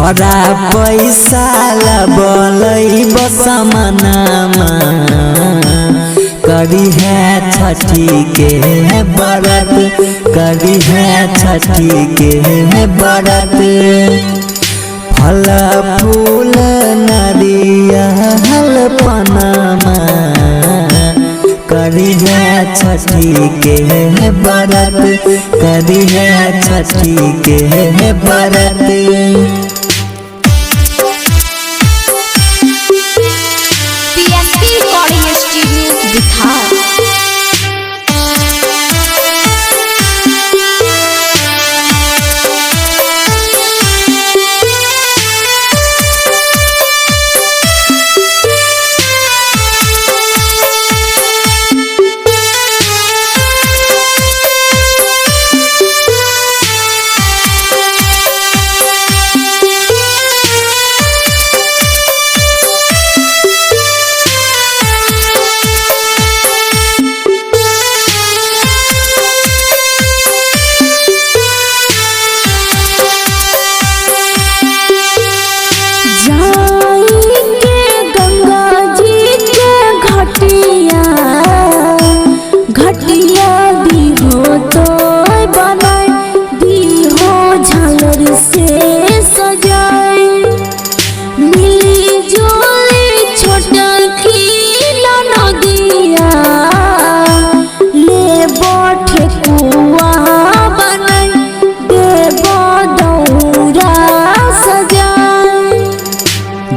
छोरा पैसा लबलई बसमनामा करी है छठी के व्रत करी है छठी के व्रत फल फूल नारियल पनामा करी है छठी के व्रत करी है छठी के व्रत।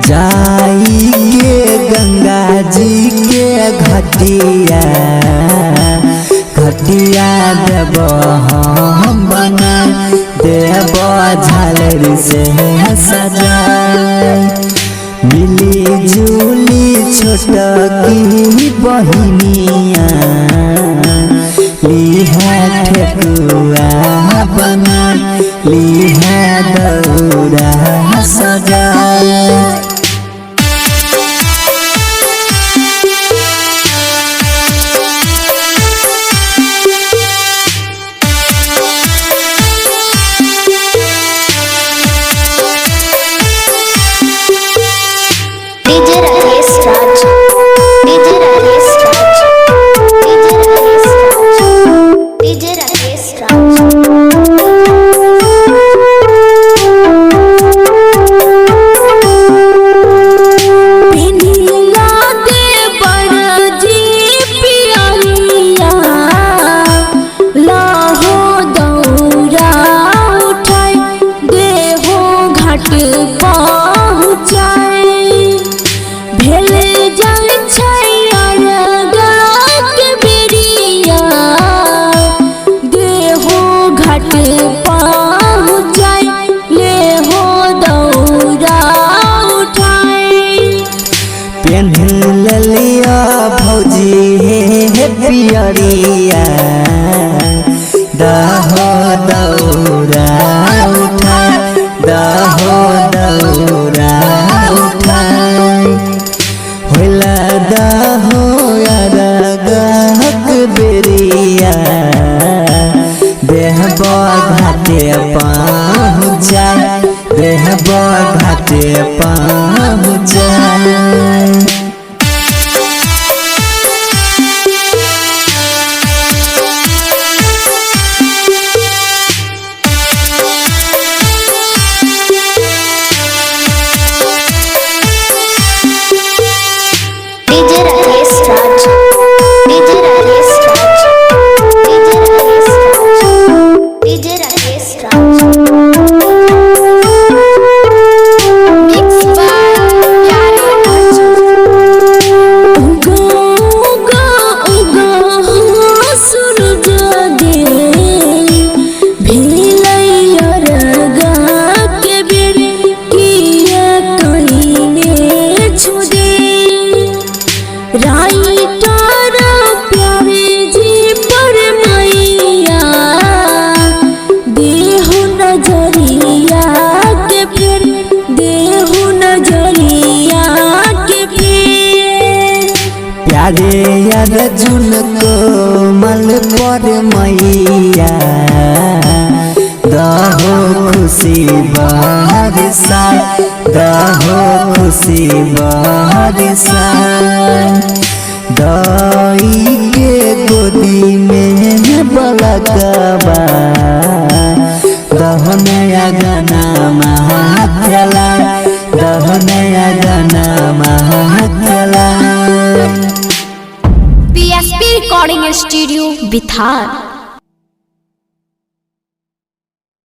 जाई के गंगा जी के घटिया घटिया देव हम बना देव झालर से सजाए मिली जुली छोटकी बहिनिया ली है ठेकुआ बना ली है दौरा सजाए। लिया भौजी हे पियरिया दहो दौरा उठा दहो दौरा उठा होला दहो अरगक बेरिया देह घाटे पहुँचा देह घाटे पहुँचा। Mixed by बरसा दहो खुशी बरसा दाई के गोदी में बलकबा दहनया गाना महकला दहनया गाना महकला। PSP recording studio बिथार।